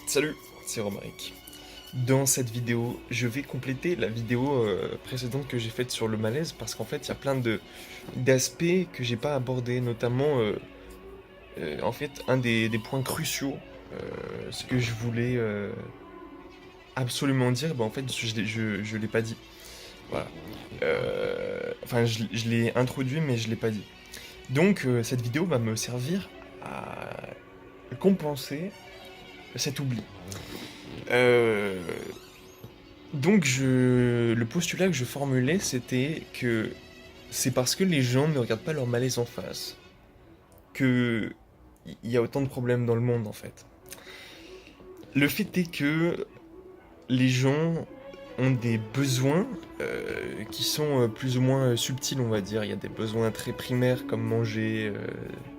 Salut, c'est Romaric. Dans cette vidéo, je vais compléter la vidéo précédente que j'ai faite sur le malaise parce qu'en fait, il y a plein d'aspects que j'ai pas abordés, notamment en fait un des points cruciaux, ce que je voulais absolument dire, bah en fait je l'ai pas dit. Voilà. Enfin, je l'ai introduit mais je l'ai pas dit. Donc cette vidéo va me servir à compenser cet oubli. Euh, le postulat que je formulais, c'était que c'est parce que les gens ne regardent pas leur malaise en face que il y a autant de problèmes dans le monde en fait. Le fait est que les gens ont des besoins qui sont plus ou moins subtils, on va dire. Il y a des besoins très primaires comme manger,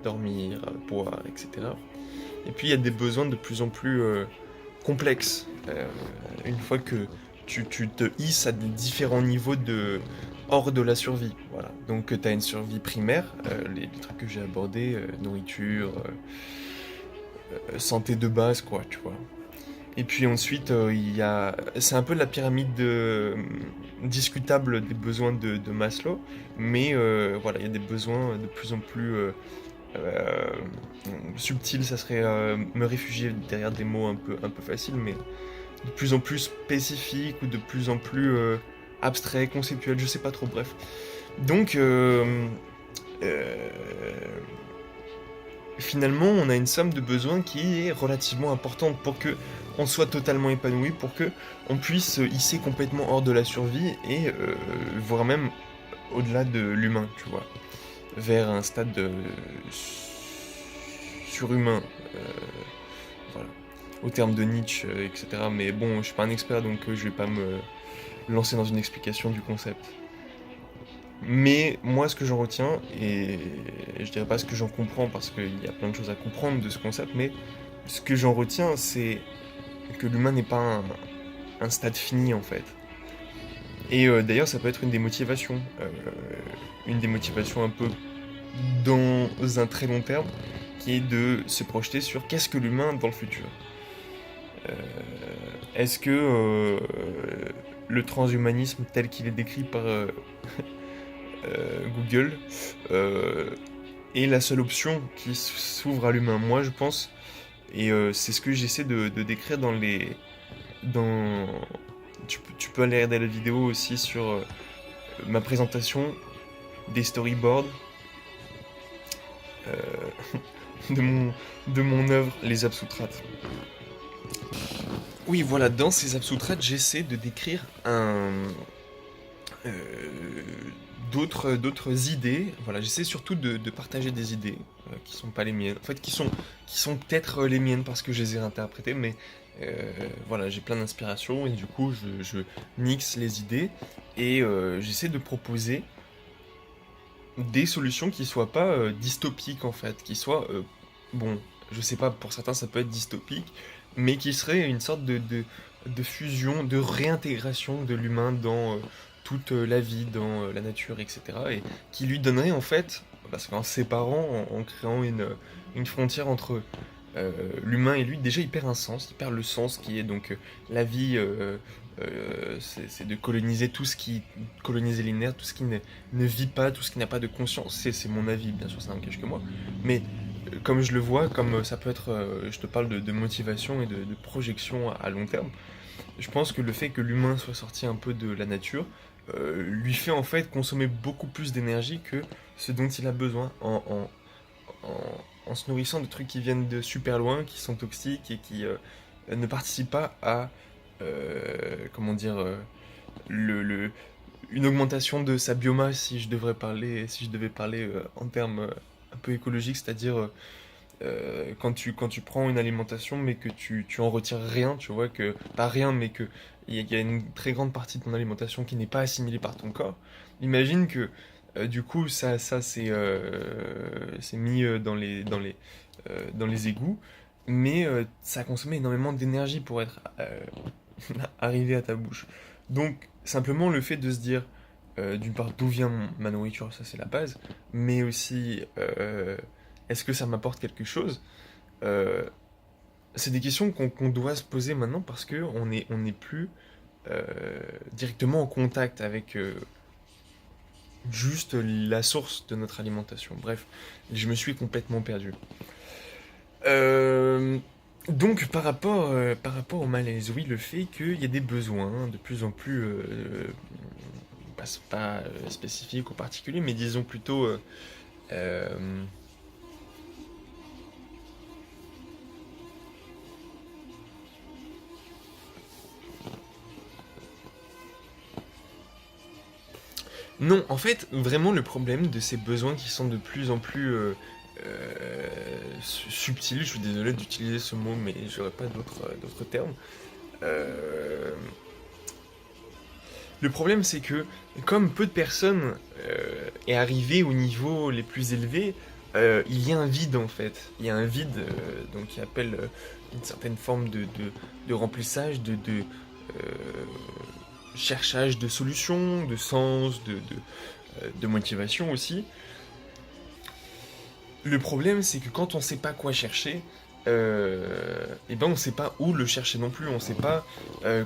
dormir, boire, etc. Et puis il y a des besoins de plus en plus complexes. Une fois que tu te hisses à des différents niveaux de hors de la survie. Voilà. Donc tu as une survie primaire, les trucs que j'ai abordés, nourriture, santé de base, quoi, tu vois. Et puis ensuite, il y a... C'est un peu la pyramide discutable des besoins de Maslow, mais voilà, il y a des besoins de plus en plus euh, subtils, ça serait me réfugier derrière des mots un peu faciles, mais de plus en plus spécifiques ou de plus en plus abstraits, conceptuels, je sais pas trop, bref. Donc, euh, finalement, on a une somme de besoins qui est relativement importante pour que on soit totalement épanoui, pour que on puisse se hisser complètement hors de la survie et voire même au-delà de l'humain, tu vois, vers un stade surhumain, euh, voilà, au terme de Nietzsche, etc. Mais bon, je suis pas un expert, donc je vais pas me lancer dans une explication du concept. Mais moi, ce que j'en retiens, et je dirais pas ce que j'en comprends parce qu'il y a plein de choses à comprendre de ce concept, mais ce que j'en retiens, c'est que l'humain n'est pas un stade fini en fait. Et d'ailleurs, ça peut être une des motivations un peu dans un très long terme, qui est de se projeter sur qu'est-ce que l'humain dans le futur. Euh, Est-ce que le transhumanisme tel qu'il est décrit par Google euh, est la seule option qui s'ouvre à l'humain? Moi, je pense, et c'est ce que j'essaie de décrire dans les... Dans... tu peux aller regarder la vidéo aussi sur ma présentation des storyboards euh, de, de mon œuvre, les Absoutrates. Oui, voilà, dans ces Absoutrates, j'essaie de décrire euh, d'autres idées. Voilà, j'essaie surtout de partager des idées qui sont pas les miennes. En fait, qui sont peut-être les miennes parce que je les ai réinterprétées, mais voilà, j'ai plein d'inspiration et du coup, je mixe les idées et j'essaie de proposer des solutions qui soient pas dystopiques en fait, qui soient bon, je sais pas, pour certains ça peut être dystopique, mais qui serait une sorte de fusion, de réintégration de l'humain dans toute la vie, dans la nature, etc. Et qui lui donnerait en fait, parce qu'en séparant, en créant une frontière entre euh, l'humain et lui, déjà il perd un sens, il perd le sens qui est donc la vie, c'est de coloniser tout ce qui, coloniser l'inerte, tout ce qui ne vit pas, tout ce qui n'a pas de conscience. C'est mon avis, bien sûr, ça n'engage que moi. Mais comme je le vois, comme ça peut être, je te parle de motivation et de projection à long terme, je pense que le fait que l'humain soit sorti un peu de la nature lui fait en fait consommer beaucoup plus d'énergie que ce dont il a besoin en se nourrissant de trucs qui viennent de super loin, qui sont toxiques et qui ne participent pas à, comment dire, le, une augmentation de sa biomasse, si je devrais parler, si je devais parler en termes un peu écologiques, c'est-à-dire quand tu prends une alimentation mais que tu en retires rien, tu vois que, pas rien, mais que il y a une très grande partie de ton alimentation qui n'est pas assimilée par ton corps, imagine que du coup ça c'est mis dans les égouts, mais ça a consommé énormément d'énergie pour être arrivé à ta bouche. Donc simplement le fait de se dire d'une part d'où vient ma nourriture, ça c'est la base, mais aussi est-ce que ça m'apporte quelque chose? Euh, c'est des questions qu'on doit se poser maintenant parce que on n'est plus euh, directement en contact avec juste la source de notre alimentation. Bref, je me suis complètement perdu. Euh, donc par rapport au malaise, oui, le fait qu'il y a des besoins de plus en plus, pas spécifiques ou particuliers, mais disons plutôt euh, non, en fait, vraiment le problème de ces besoins qui sont de plus en plus subtils, je suis désolé d'utiliser ce mot, mais j'aurais pas d'autres termes. Euh, le problème, c'est que comme peu de personnes est arrivé au niveau les plus élevés, il y a un vide en fait. Il y a un vide donc qui appelle une certaine forme de remplissage, euh, cherchage de solutions, de sens, de motivation aussi. Le problème, c'est que quand on sait pas quoi chercher, et ben on sait pas où le chercher non plus, on sait pas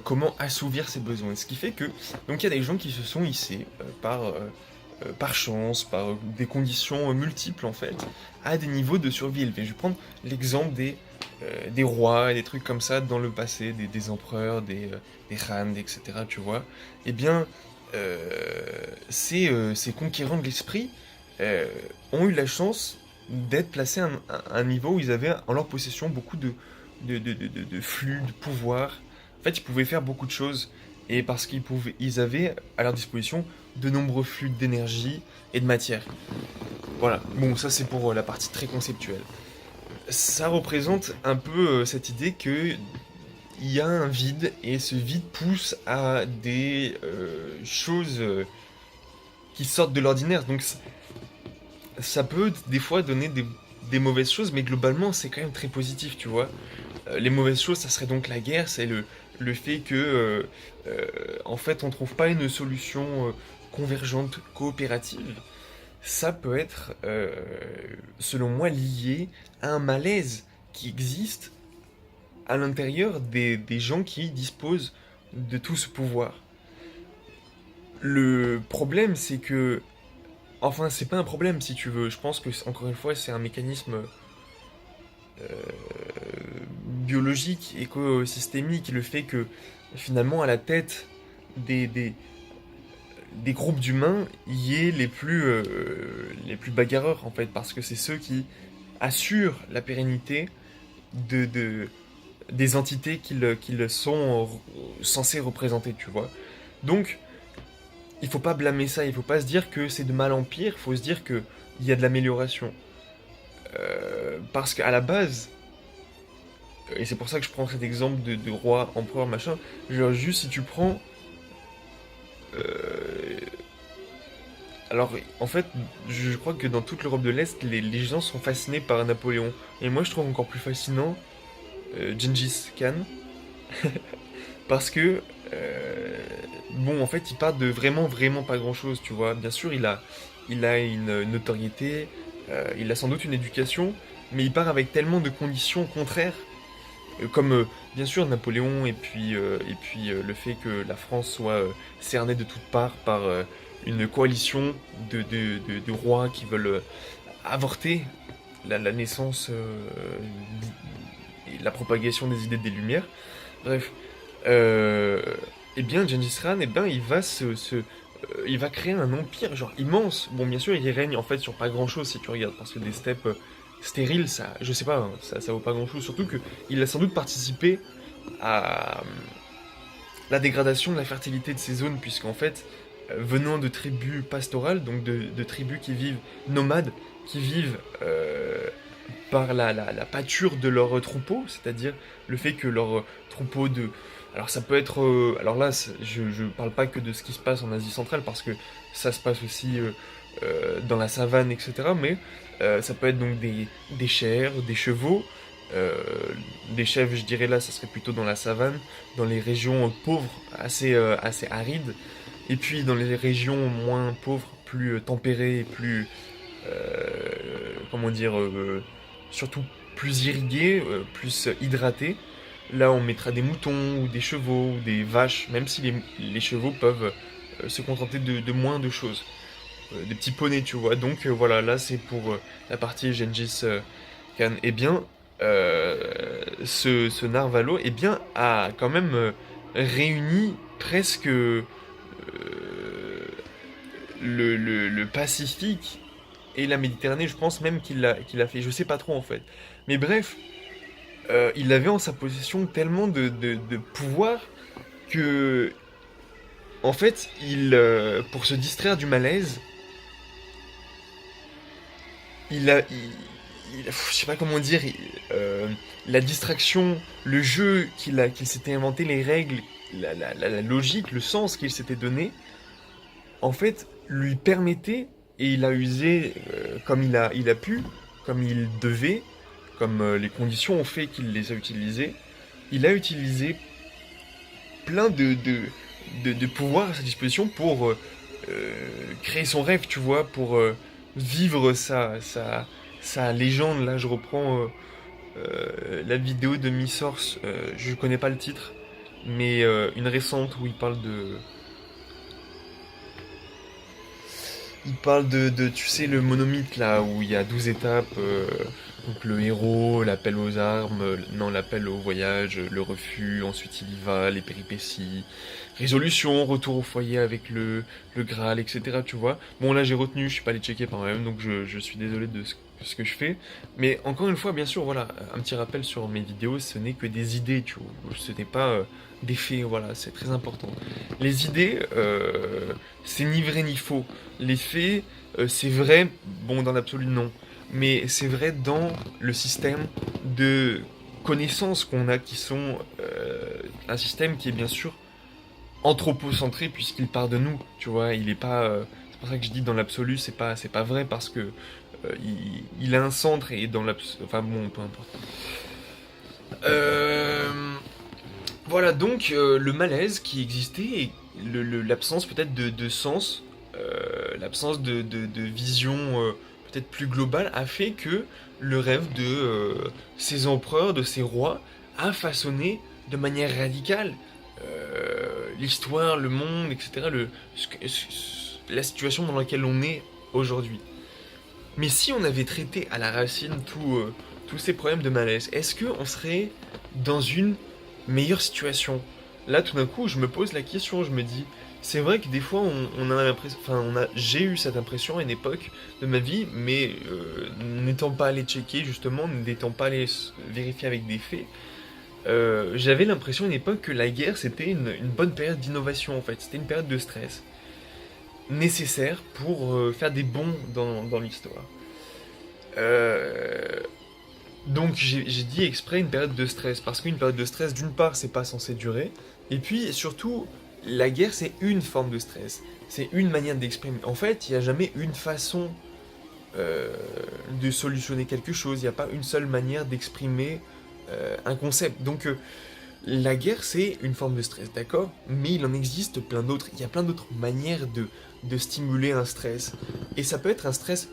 comment assouvir ses besoins. Ce qui fait que, donc il y a des gens qui se sont hissés par chance, par des conditions multiples en fait, à des niveaux de survie élevés. Je vais prendre l'exemple des rois et des trucs comme ça dans le passé, des empereurs, des Khan, etc. Tu vois. Eh bien, ces conquérants de l'esprit euh, ont eu la chance d'être placés à un niveau où ils avaient en leur possession beaucoup de flux, de pouvoir. En fait, ils pouvaient faire beaucoup de choses. Et parce ils avaient à leur disposition de nombreux flux d'énergie et de matière. Voilà. Bon, ça c'est pour la partie très conceptuelle. Ça représente un peu cette idée que il y a un vide et ce vide pousse à des choses qui sortent de l'ordinaire. Donc ça peut des fois donner des mauvaises choses, mais globalement c'est quand même très positif, tu vois. Les mauvaises choses, ça serait donc la guerre, c'est le fait que, en fait, on trouve pas une solution convergente, coopérative. Ça peut être, selon moi, lié à un malaise qui existe à l'intérieur des gens qui disposent de tout ce pouvoir. Le problème, c'est que, enfin, c'est pas un problème si tu veux. Je pense que, encore une fois, c'est un mécanisme biologique, écosystémique, le fait que finalement à la tête des, des, des groupes d'humains y ait les plus bagarreurs en fait, parce que c'est ceux qui assurent la pérennité de des entités qu'ils sont censés représenter, tu vois. Donc, il faut pas blâmer ça, il faut pas se dire que c'est de mal en pire, il faut se dire que il y a de l'amélioration. Parce qu'à la base, et c'est pour ça que je prends cet exemple de roi, empereur, machin. Genre, juste si tu prends. euh, Alors, en fait, je crois que dans toute l'Europe de l'Est, les gens sont fascinés par Napoléon. Et moi, je trouve encore plus fascinant Gengis Khan. Parce que. Bon, en fait, il part de vraiment, vraiment pas grand-chose, tu vois. Bien sûr, il a une notoriété, il a sans doute une éducation, mais il part avec tellement de conditions contraires comme bien sûr Napoléon et puis le fait que la France soit cernée de toutes parts par une coalition de rois qui veulent avorter la naissance et la propagation des idées des Lumières. Bref, euh, eh bien Gengis Khan, eh ben, il va créer un empire genre immense. Bon, bien sûr, il règne en fait sur pas grand chose si tu regardes, parce que des steppes stériles, ça, je sais pas, hein, ça vaut pas grand chose. Surtout que il a sans doute participé à la dégradation de la fertilité de ces zones, puisqu'en fait, venant de tribus pastorales, donc de tribus qui vivent nomades, qui vivent par la pâture de leurs troupeaux, c'est-à-dire le fait que leurs troupeaux de... Alors ça peut être... alors là, je parle pas que de ce qui se passe en Asie centrale, parce que ça se passe aussi dans la savane, etc. Mais ça peut être donc des chèvres, des chevaux, euh, des chèvres, je dirais là, ça serait plutôt dans la savane, dans les régions pauvres, assez arides, et puis dans les régions moins pauvres, plus tempérées, plus... comment dire... surtout plus irrigué, plus hydraté. Là, on mettra des moutons ou des chevaux ou des vaches, même si les chevaux peuvent se contenter de moins de choses. Des petits poneys, tu vois. Donc voilà, là c'est pour la partie Gengis Khan. Eh bien, ce Narvalo eh bien, a quand même réuni presque le Pacifique et la Méditerranée. Je pense même qu'il l'a fait. Je sais pas trop en fait. Mais bref, il avait en sa possession tellement de pouvoir que, en fait, pour se distraire du malaise, je sais pas comment dire, la distraction, le jeu qu'il s'était inventé, les règles, la logique, le sens qu'il s'était donné, en fait, lui permettait, et il a usé comme il a pu, comme il devait, comme les conditions ont fait qu'il les a utilisées, il a utilisé plein de pouvoirs à sa disposition pour créer son rêve, tu vois, pour vivre sa légende. Là, je reprends la vidéo de Mi-Source, je connais pas le titre, mais une récente où il parle de... Il parle tu sais, le monomythe là, où il y a 12 étapes, donc le héros, l'appel aux armes, non, l'appel au voyage, le refus, ensuite il y va, les péripéties, résolution, retour au foyer avec le Graal, etc. Tu vois. Bon, là j'ai retenu, je suis pas allé checker par moi-même, donc je suis désolé de ce que je fais. Mais encore une fois, bien sûr, voilà, un petit rappel sur mes vidéos, ce n'est que des idées, tu vois. Ce n'est pas des faits, voilà, c'est très important. Les idées, c'est ni vrai ni faux. Les faits, c'est vrai, bon, dans l'absolu, non. Mais c'est vrai dans le système de connaissances qu'on a, qui sont un système qui est bien sûr anthropocentré, puisqu'il part de nous, tu vois. Il est pas... c'est pour ça que je dis dans l'absolu, c'est pas vrai, parce que il a un centre, et dans l'absolu... Enfin bon, peu importe. Voilà, donc le malaise qui existait, et l'absence peut-être de sens, l'absence de vision peut-être plus globale, a fait que le rêve de ces empereurs, de ces rois, a façonné de manière radicale l'histoire, le monde, etc., la situation dans laquelle on est aujourd'hui. Mais si on avait traité à la racine tous ces problèmes de malaise, est-ce qu'on serait dans une meilleure situation? Là, tout d'un coup, je me pose la question, je me dis, c'est vrai que des fois, on a l'impression, enfin, j'ai eu cette impression à une époque de ma vie, mais n'étant pas allé checker, justement, n'étant pas allé vérifier avec des faits, j'avais l'impression à une époque que la guerre, c'était une bonne période d'innovation, en fait. C'était une période de stress nécessaire pour faire des bonds dans l'histoire. Euh, donc j'ai dit exprès une période de stress, parce qu'une période de stress, d'une part, c'est pas censé durer, et puis surtout, la guerre, c'est une forme de stress, c'est une manière d'exprimer. En fait, il n'y a jamais une façon de solutionner quelque chose, il n'y a pas une seule manière d'exprimer un concept. Donc la guerre, c'est une forme de stress, d'accord? Mais il en existe plein d'autres, il y a plein d'autres manières de stimuler un stress. Et ça peut être un stress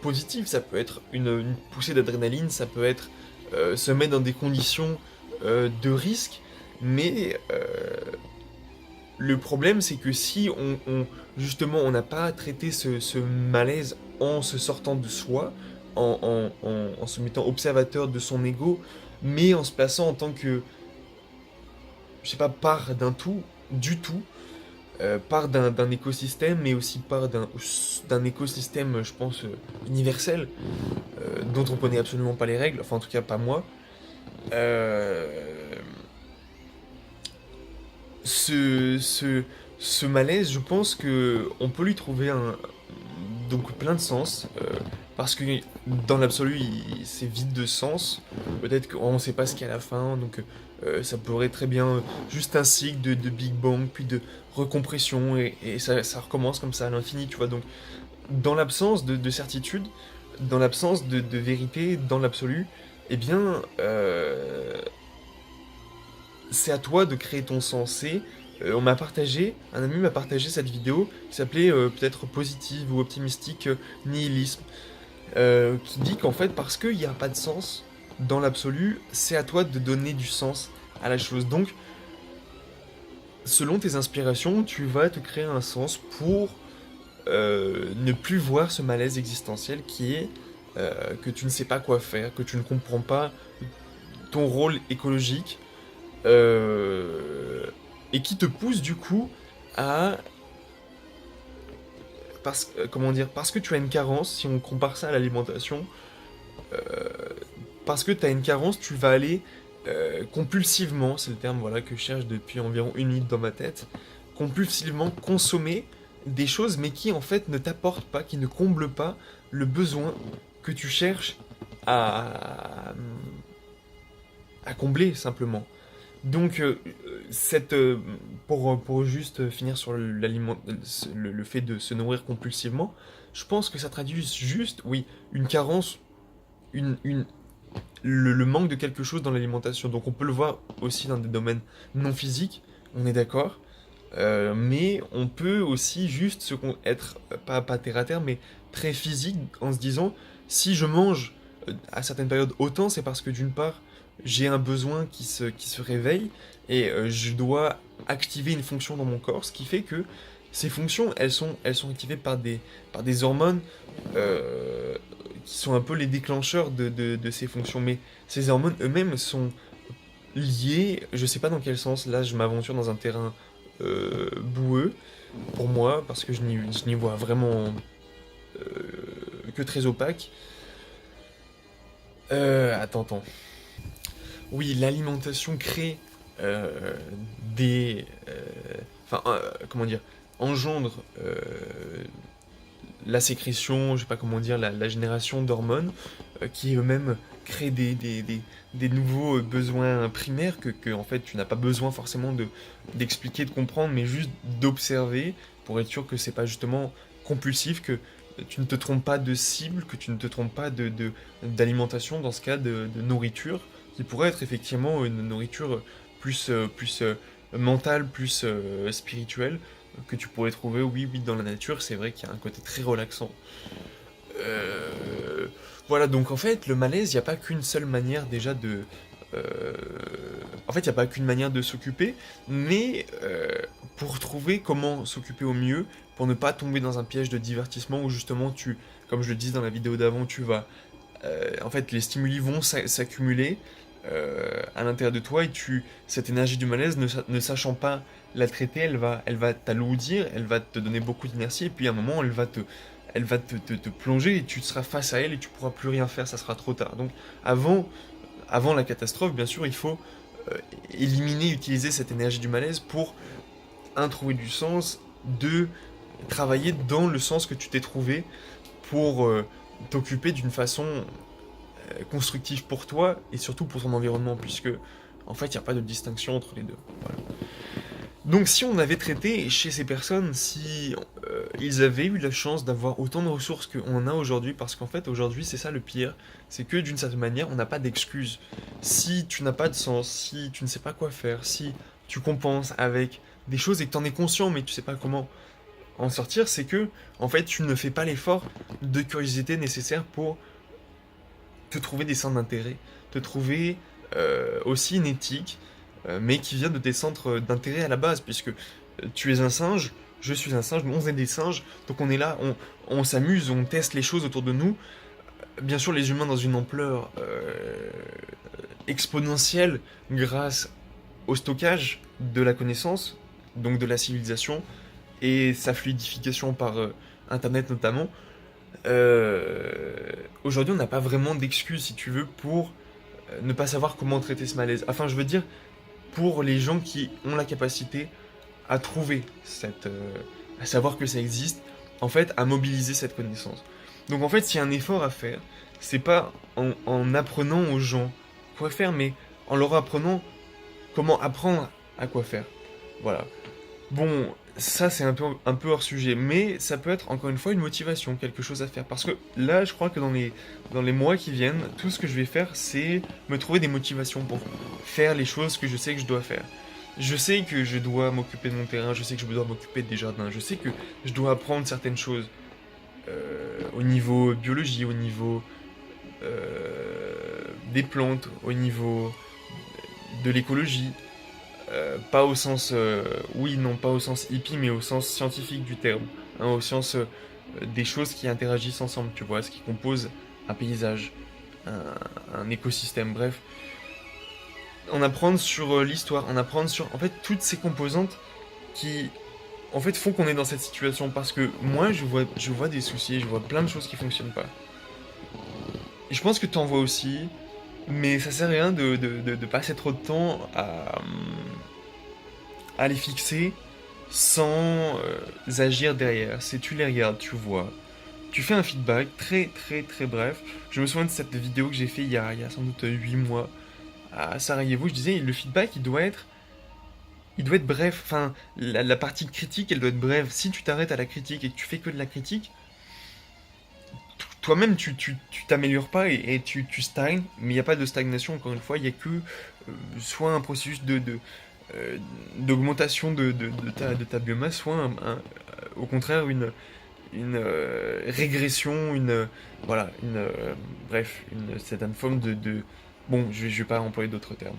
positif, ça peut être une poussée d'adrénaline, ça peut être se mettre dans des conditions de risque, mais le problème c'est que si justement on n'a pas traité ce malaise en se sortant de soi, en se mettant observateur de son ego, mais en se plaçant en tant que, je sais pas, part d'un tout, du tout, part d'un écosystème, mais aussi part d'un écosystème, je pense, universel, dont on connaît absolument pas les règles, enfin en tout cas pas moi. Euh, ce, ce, ce malaise, je pense que on peut lui trouver donc plein de sens, parce que dans l'absolu, c'est vide de sens. Peut-être qu'on ne sait pas ce qu'il y a à la fin, donc ça pourrait très bien juste un cycle de Big Bang, puis de recompression, et ça recommence comme ça à l'infini, tu vois. Donc, dans l'absence de certitude, dans l'absence de vérité, dans l'absolu, eh bien, c'est à toi de créer ton sens. Et un ami m'a partagé cette vidéo qui s'appelait peut-être positive ou optimistique nihilisme, qui dit qu'en fait, parce qu'il n'y a pas de sens, dans l'absolu, c'est à toi de donner du sens à la chose. Donc, selon tes inspirations, tu vas te créer un sens pour ne plus voir ce malaise existentiel qui est que tu ne sais pas quoi faire, que tu ne comprends pas ton rôle écologique, euh, et qui te pousse du coup à comment dire, parce que tu as une carence, si on compare ça à l'alimentation, euh, parce que tu as une carence, tu vas aller compulsivement, c'est le terme voilà, que je cherche depuis environ 1 minute dans ma tête, compulsivement consommer des choses, mais qui en fait ne t'apportent pas, qui ne comblent pas le besoin que tu cherches à, à combler simplement. Donc, pour juste finir sur le fait de se nourrir compulsivement, je pense que ça traduit juste, oui, une carence, une, le manque de quelque chose dans l'alimentation. Donc on peut le voir aussi dans des domaines non physiques, on est d'accord. Mais on peut aussi juste être pas terre à terre, mais très physique en se disant si je mange à certaines périodes autant, c'est parce que d'une part j'ai un besoin qui se réveille et je dois activer une fonction dans mon corps, ce qui fait que ces fonctions elles sont activées par des hormones euh, qui sont un peu les déclencheurs de ces fonctions. Mais ces hormones eux-mêmes sont liées, je sais pas dans quel sens, là je m'aventure dans un terrain boueux pour moi, parce que je n'y vois vraiment euh, que très opaque. Attends. Oui, l'alimentation crée des... comment dire, engendre la sécrétion, je sais pas comment dire, la génération d'hormones qui eux-mêmes créent des nouveaux besoins primaires en fait tu n'as pas besoin forcément d'expliquer, de comprendre, mais juste d'observer pour être sûr que c'est pas justement compulsif, que tu ne te trompes pas de cible, que tu ne te trompes pas d'alimentation, dans ce cas de nourriture, qui pourrait être effectivement une nourriture plus mentale, plus spirituelle, que tu pourrais trouver, oui, dans la nature. C'est vrai qu'il y a un côté très relaxant. Euh, Voilà, donc en fait, le malaise, il n'y a pas qu'une seule manière déjà de... euh, En fait, il n'y a pas qu'une manière de s'occuper, mais pour trouver comment s'occuper au mieux, pour ne pas tomber dans un piège de divertissement où justement comme je le disais dans la vidéo d'avant, tu vas... en fait, les stimuli vont s'accumuler à l'intérieur de toi et cette énergie du malaise, ne sachant pas la traiter, elle va t'alourdir, elle va te donner beaucoup d'inertie et puis à un moment, elle va te plonger et tu seras face à elle et tu pourras plus rien faire, ça sera trop tard. Donc avant la catastrophe, bien sûr, il faut éliminer, utiliser cette énergie du malaise pour, un, trouver du sens, deux, travailler dans le sens que tu t'es trouvé pour t'occuper d'une façon constructive pour toi et surtout pour ton environnement, puisque en fait il n'y a pas de distinction entre les deux. Voilà. Donc si on avait traité chez ces personnes, si ils avaient eu la chance d'avoir autant de ressources qu'on a aujourd'hui, parce qu'en fait aujourd'hui c'est ça le pire, c'est que d'une certaine manière on n'a pas d'excuses. Si tu n'as pas de sens, si tu ne sais pas quoi faire, si tu compenses avec des choses et que tu en es conscient mais tu sais pas comment en sortir, c'est que en fait tu ne fais pas l'effort de curiosité nécessaire pour te trouver des centres d'intérêt, te trouver aussi une éthique, mais qui vient de tes centres d'intérêt à la base, puisque tu es un singe, je suis un singe, on est des singes, donc on est là, on s'amuse, on teste les choses autour de nous. Bien sûr, les humains dans une ampleur exponentielle grâce au stockage de la connaissance, donc de la civilisation, et sa fluidification par Internet notamment. Aujourd'hui, on n'a pas vraiment d'excuses, si tu veux, pour ne pas savoir comment traiter ce malaise. Enfin, je veux dire, pour les gens qui ont la capacité à trouver à savoir que ça existe, en fait, à mobiliser cette connaissance. Donc en fait, s'il y a un effort à faire, c'est pas en apprenant aux gens quoi faire, mais en leur apprenant comment apprendre à quoi faire. Voilà. Bon, ça c'est un peu hors sujet, mais ça peut être encore une fois une motivation, quelque chose à faire. Parce que là, je crois que dans les mois qui viennent, tout ce que je vais faire, c'est me trouver des motivations pour faire les choses que je sais que je dois faire. Je sais que je dois m'occuper de mon terrain, je sais que je dois m'occuper des jardins, je sais que je dois apprendre certaines choses au niveau biologie, au niveau des plantes, au niveau de l'écologie, pas au sens, oui, non, pas au sens hippie, mais au sens scientifique du terme, hein, au sens des choses qui interagissent ensemble, tu vois, ce qui compose un paysage, un, un écosystème, bref. En apprendre sur l'histoire, en apprendre sur, en fait, toutes ces composantes qui, en fait, font qu'on est dans cette situation. Parce que moi, je vois des soucis, je vois plein de choses qui fonctionnent pas. Et je pense que tu en vois aussi, mais ça sert à rien de passer trop de temps à les fixer sans agir derrière. C'est tu les regardes, tu vois. Tu fais un feedback très très très bref. Je me souviens de cette vidéo que j'ai fait il y a sans doute 8 mois à Sarajevo. Je disais, le feedback, il doit être bref. Enfin, la partie critique, elle doit être brève. Si tu t'arrêtes à la critique et que tu fais que de la critique, toi-même, tu t'améliores pas et tu stagnes. Mais il n'y a pas de stagnation, encore une fois. Il n'y a que soit un processus d'augmentation de ta biomasse, soit au contraire une régression, voilà, bref, une certaine forme bon, je vais pas employer d'autres termes.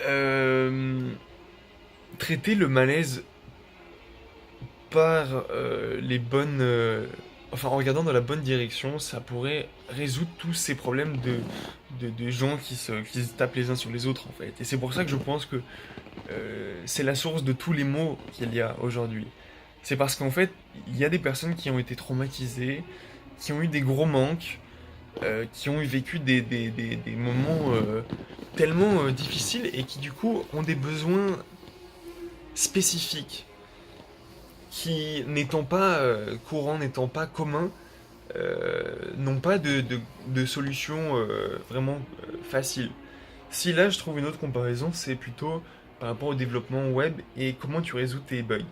Euh, Traiter le malaise par les bonnes, enfin en regardant dans la bonne direction, ça pourrait résoudre tous ces problèmes de gens qui se tapent les uns sur les autres en fait. Et c'est pour ça que je pense que c'est la source de tous les maux qu'il y a aujourd'hui. C'est parce qu'en fait, il y a des personnes qui ont été traumatisées, qui ont eu des gros manques, qui ont vécu des moments tellement difficiles et qui du coup ont des besoins spécifiques qui, n'étant pas courants, n'étant pas communs, n'ont pas de solution vraiment facile. Si là je trouve une autre comparaison, c'est plutôt par rapport au développement web et comment tu résous tes bugs.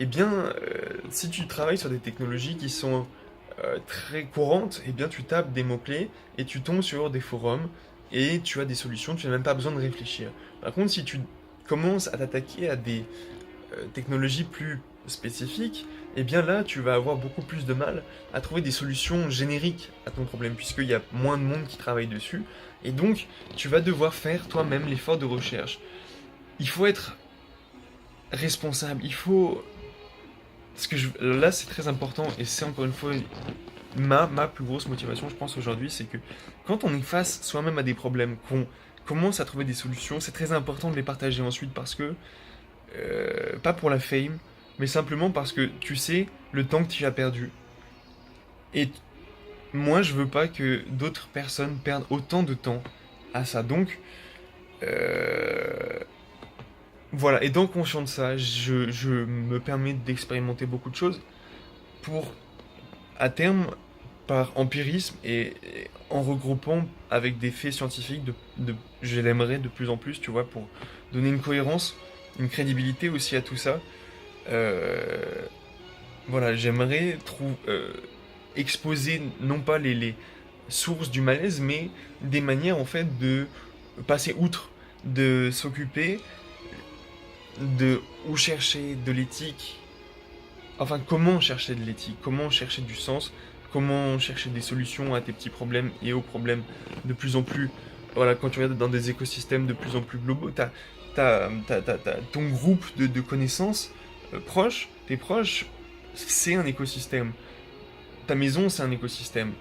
Eh bien, si tu travailles sur des technologies qui sont très courantes, eh bien tu tapes des mots-clés et tu tombes sur des forums et tu as des solutions, tu n'as même pas besoin de réfléchir. Par contre, si tu commences à t'attaquer à des technologies plus spécifiques, eh bien là, tu vas avoir beaucoup plus de mal à trouver des solutions génériques à ton problème, puisqu'il y a moins de monde qui travaille dessus, et donc tu vas devoir faire toi-même l'effort de recherche. Il faut être responsable, il faut... Là, c'est très important, et c'est encore une fois ma plus grosse motivation, je pense, aujourd'hui, c'est que quand on est face soi-même à des problèmes, qu'on commence à trouver des solutions, c'est très important de les partager ensuite, parce que pas pour la fame, mais simplement parce que tu sais le temps que tu as perdu. Et moi, je veux pas que d'autres personnes perdent autant de temps à ça. Donc, euh, voilà. Et dans conscient de ça, je me permets d'expérimenter beaucoup de choses pour, à terme, par empirisme et en regroupant avec des faits scientifiques, je l'aimerais de plus en plus, tu vois, pour donner une cohérence, une crédibilité aussi à tout ça. Euh, voilà, j'aimerais exposer non pas les sources du malaise, mais des manières en fait de passer outre, de s'occuper de où chercher de l'éthique, enfin comment chercher de l'éthique, comment chercher du sens, comment chercher des solutions à tes petits problèmes et aux problèmes de plus en plus, voilà, quand tu regardes dans des écosystèmes de plus en plus globaux, t'as ton groupe de connaissances proches, tes proches, c'est un écosystème. Ta maison, c'est un écosystème.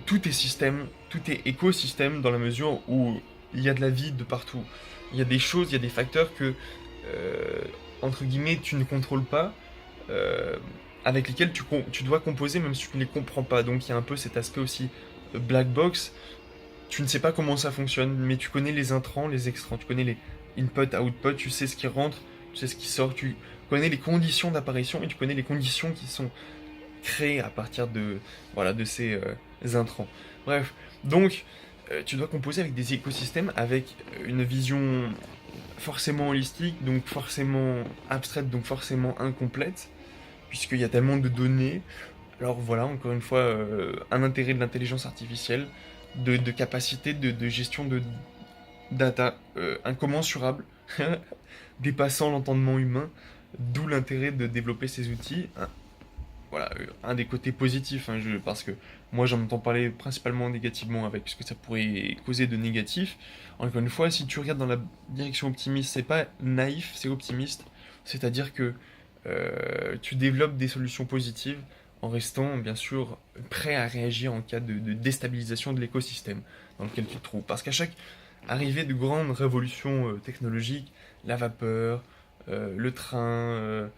Tout est système, tout est écosystème dans la mesure où il y a de la vie de partout. Il y a des choses, il y a des facteurs que, euh, entre guillemets, tu ne contrôles pas, euh, avec lesquels tu dois composer même si tu ne les comprends pas. Donc il y a un peu cet aspect aussi black box. Tu ne sais pas comment ça fonctionne, mais tu connais les intrants, les extrants, tu connais les input, output, tu sais ce qui rentre, tu sais ce qui sort, tu connais les conditions d'apparition et tu connais les conditions qui sont créées à partir de, voilà, de ces intrants. Bref, donc tu dois composer avec des écosystèmes, avec une vision forcément holistique, donc forcément abstraite, donc forcément incomplète, puisqu'il y a tellement de données. Alors voilà, encore une fois, un intérêt de l'intelligence artificielle, de capacité de gestion de data incommensurable, dépassant l'entendement humain, d'où l'intérêt de développer ces outils. voilà, un des côtés positifs, hein, parce que moi j'en entends parler principalement négativement avec ce que ça pourrait causer de négatif. Encore une fois, si tu regardes dans la direction optimiste, c'est pas naïf, c'est optimiste. C'est-à-dire que tu développes des solutions positives en restant bien sûr prêt à réagir en cas de déstabilisation de l'écosystème dans lequel tu te trouves. Parce qu'à chaque arrivée de grandes révolutions technologiques, la vapeur, le train,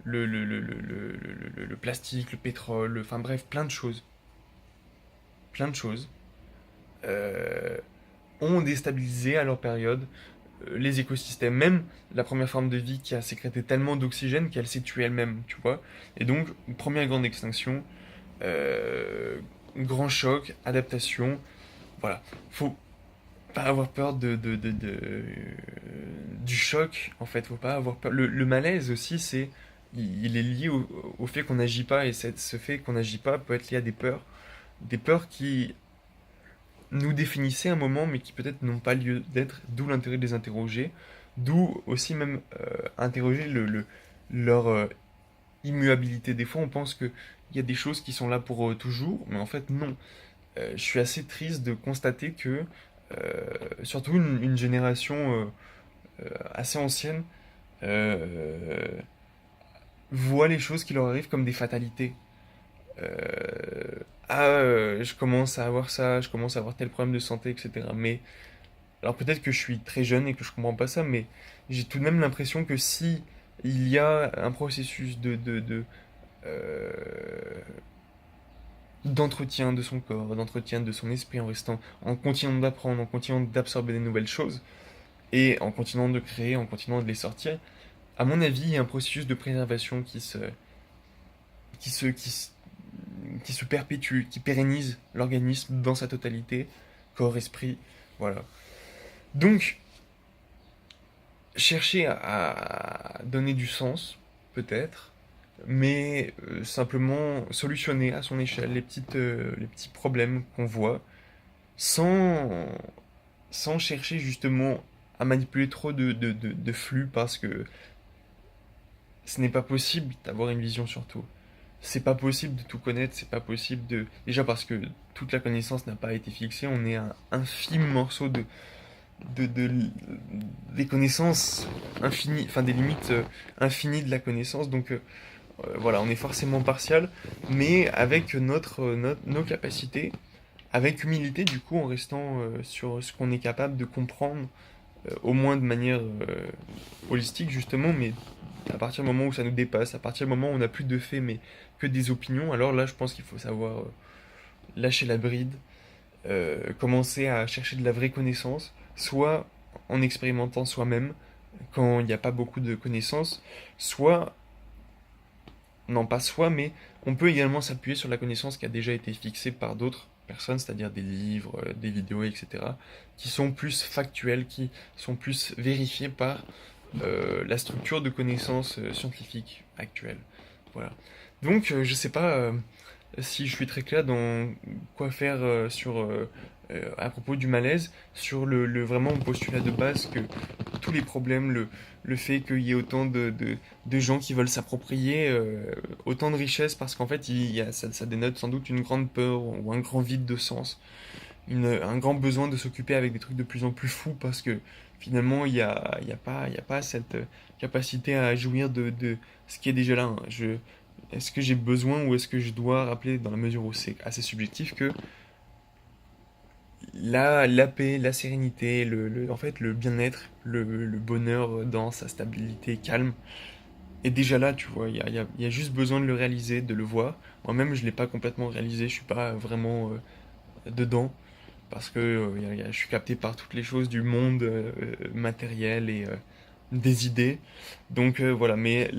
le plastique, le pétrole, enfin bref, plein de choses, euh, ont déstabilisé à leur période les écosystèmes, même la première forme de vie qui a sécrété tellement d'oxygène qu'elle s'est tuée elle-même, tu vois. Et donc, une première grande extinction, euh, grand choc, adaptation, voilà. Faut pas avoir peur du choc, en fait, faut pas avoir peur. Le malaise aussi, il est lié au fait qu'on n'agit pas, et ce fait qu'on n'agit pas peut être lié à des peurs qui nous définissaient un moment, mais qui peut-être n'ont pas lieu d'être, d'où l'intérêt de les interroger, d'où aussi même interroger leur immuabilité. Des fois, on pense qu'il y a des choses qui sont là pour toujours, mais en fait, non. Je suis assez triste de constater que, surtout une génération assez ancienne, euh, voit les choses qui leur arrivent comme des fatalités. Je commence à avoir ça, je commence à avoir tel problème de santé, etc. Mais, alors peut-être que je suis très jeune et que je comprends pas ça, mais j'ai tout de même l'impression que si il y a un processus euh, d'entretien de son corps, d'entretien de son esprit en restant, en continuant d'apprendre, en continuant d'absorber des nouvelles choses, et en continuant de créer, en continuant de les sortir, à mon avis, il y a un processus de préservation qui se, qui, se- qui se perpétue, qui pérennise l'organisme dans sa totalité, corps, esprit, voilà. Donc, chercher à donner du sens, peut-être, mais simplement solutionner à son échelle les petits problèmes qu'on voit, sans, sans chercher justement à manipuler trop de flux, parce que ce n'est pas possible d'avoir une vision sur tout. C'est pas possible de tout connaître, c'est pas possible de... Déjà parce que toute la connaissance n'a pas été fixée, on est un infime morceau de, de- des connaissances infinies, enfin des limites infinies de la connaissance, donc voilà, on est forcément partial, mais avec nos capacités, avec humilité du coup, en restant sur ce qu'on est capable de comprendre, au moins de manière holistique justement, mais à partir du moment où ça nous dépasse, à partir du moment où on n'a plus de faits mais que des opinions, alors là je pense qu'il faut savoir lâcher la bride, commencer à chercher de la vraie connaissance, soit en expérimentant soi-même quand il n'y a pas beaucoup de connaissances, soit, non pas soi, mais on peut également s'appuyer sur la connaissance qui a déjà été fixée par d'autres personnes, c'est-à-dire des livres, des vidéos, etc., qui sont plus factuels, qui sont plus vérifiés par la structure de connaissances scientifiques actuelles. Voilà. Donc, je sais pas si je suis très clair dans quoi faire à propos du malaise, sur vraiment mon postulat de base que tous les problèmes, le fait qu'il y ait autant de gens qui veulent s'approprier autant de richesses, parce qu'en fait, ça dénote sans doute une grande peur ou un grand vide de sens, un grand besoin de s'occuper avec des trucs de plus en plus fous, parce que finalement, il y a pas cette capacité à jouir de ce qui est déjà là, hein. Est-ce que j'ai besoin ou est-ce que je dois rappeler, dans la mesure où c'est assez subjectif, que la paix, la sérénité, en fait, le bien-être, le bonheur dans sa stabilité calme est déjà là, tu vois. Il y a juste besoin de le réaliser, de le voir. Moi-même, je ne l'ai pas complètement réalisé, je suis pas vraiment dedans, parce que je suis capté par toutes les choses du monde matériel et des idées. Donc voilà, mais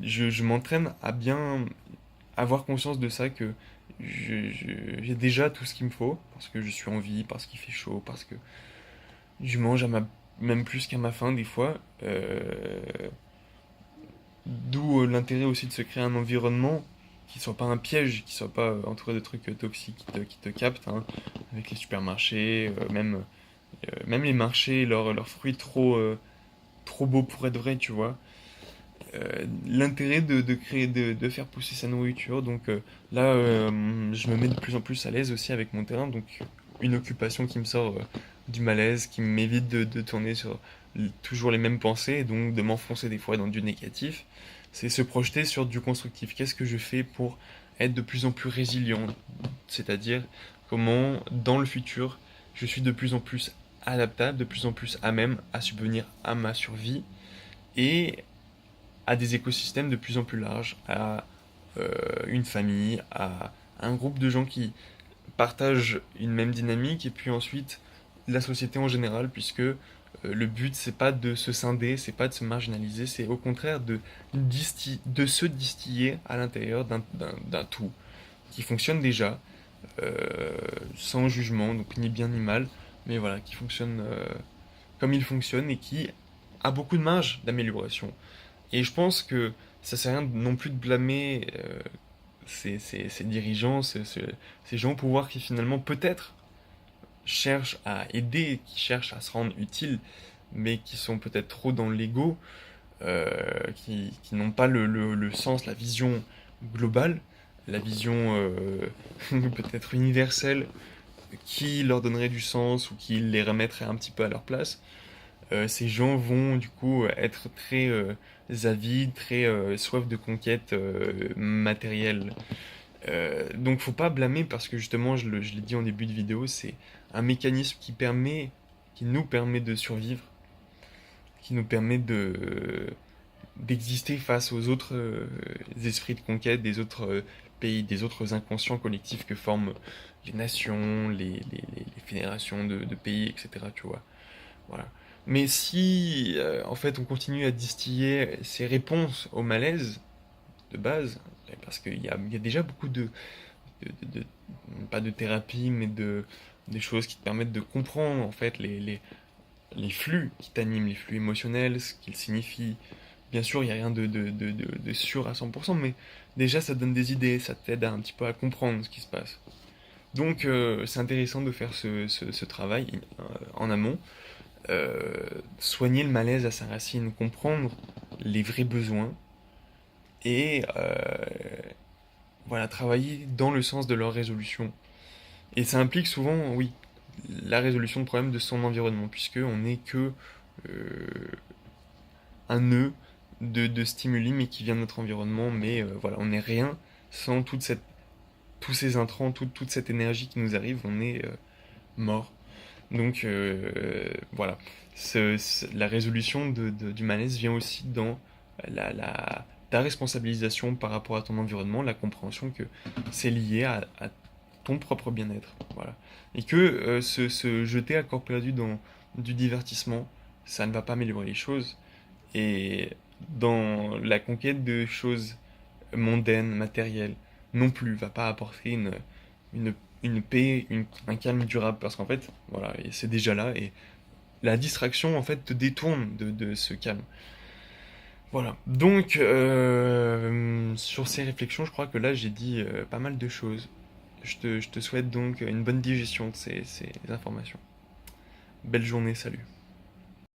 je m'entraîne à bien avoir conscience de ça, que j'ai déjà tout ce qu'il me faut, parce que je suis en vie, parce qu'il fait chaud, parce que je mange même plus qu'à ma faim des fois. D'où l'intérêt aussi de se créer un environnement qui soit pas un piège, qui soit pas entouré de trucs toxiques qui te captent, hein, avec les supermarchés, même les marchés, leurs fruits trop beaux pour être vrais, tu vois. l'intérêt de créer, de faire pousser sa nourriture. Donc là, je me mets de plus en plus à l'aise aussi avec mon terrain. Donc une occupation qui me sort du malaise, qui m'évite de tourner sur toujours les mêmes pensées, et donc de m'enfoncer des fois dans du négatif. C'est se projeter sur du constructif. Qu'est-ce que je fais pour être de plus en plus résilient? C'est-à-dire comment, dans le futur, je suis de plus en plus adaptable, de plus en plus à même à subvenir à ma survie et à des écosystèmes de plus en plus larges, à une famille, à un groupe de gens qui partagent une même dynamique, et puis ensuite la société en général, puisque le but c'est pas de se scinder, c'est pas de se marginaliser, c'est au contraire de se distiller à l'intérieur d'un tout qui fonctionne déjà, sans jugement, donc ni bien ni mal, mais voilà, qui fonctionne comme il fonctionne et qui a beaucoup de marge d'amélioration. Et je pense que ça sert à rien non plus de blâmer ces dirigeants, ces gens au pouvoir qui finalement peut-être cherchent à aider, qui cherchent à se rendre utiles, mais qui sont peut-être trop dans l'ego, qui n'ont pas le sens, la vision globale, la vision peut-être universelle qui leur donnerait du sens ou qui les remettrait un petit peu à leur place. Ces gens vont du coup être très avides, très soif de conquête matérielle. Donc faut pas blâmer parce que justement, je l'ai dit en début de vidéo, c'est un mécanisme qui nous permet de survivre, qui nous permet d'exister face aux autres esprits de conquête, des autres pays, des autres inconscients collectifs que forment les nations, les fédérations de pays, etc. Tu vois. Voilà. Mais si, en fait, on continue à distiller ces réponses au malaise de base, parce qu'il y a déjà beaucoup de- pas de thérapie, mais des choses qui te permettent de comprendre, en fait, les flux qui t'animent, les flux émotionnels, ce qu'ils signifient. Bien sûr, il n'y a rien de sûr à 100%, mais déjà, ça te donne des idées, ça t'aide un petit peu à comprendre ce qui se passe. Donc, c'est intéressant de faire ce travail en amont, euh, soigner le malaise à sa racine, comprendre les vrais besoins et voilà, travailler dans le sens de leur résolution. Et ça implique souvent, oui, la résolution de problèmes de son environnement, puisque on n'est que euh, un nœud de stimuli, mais qui vient de notre environnement. Mais voilà, on n'est rien sans tous ces intrants, toute cette énergie qui nous arrive, on est mort. Donc voilà, la résolution du malaise vient aussi dans ta responsabilisation par rapport à ton environnement, la compréhension que c'est lié à ton propre bien-être. Voilà. Et que se jeter à corps perdu dans du divertissement, ça ne va pas améliorer les choses. Et dans la conquête de choses mondaines, matérielles, non plus, va pas apporter une, une paix, un calme durable, parce qu'en fait, voilà, et c'est déjà là, et la distraction, en fait, te détourne de ce calme. Voilà. Donc, sur ces réflexions, je crois que là, j'ai dit pas mal de choses. Je te souhaite donc une bonne digestion de ces informations. Belle journée, salut.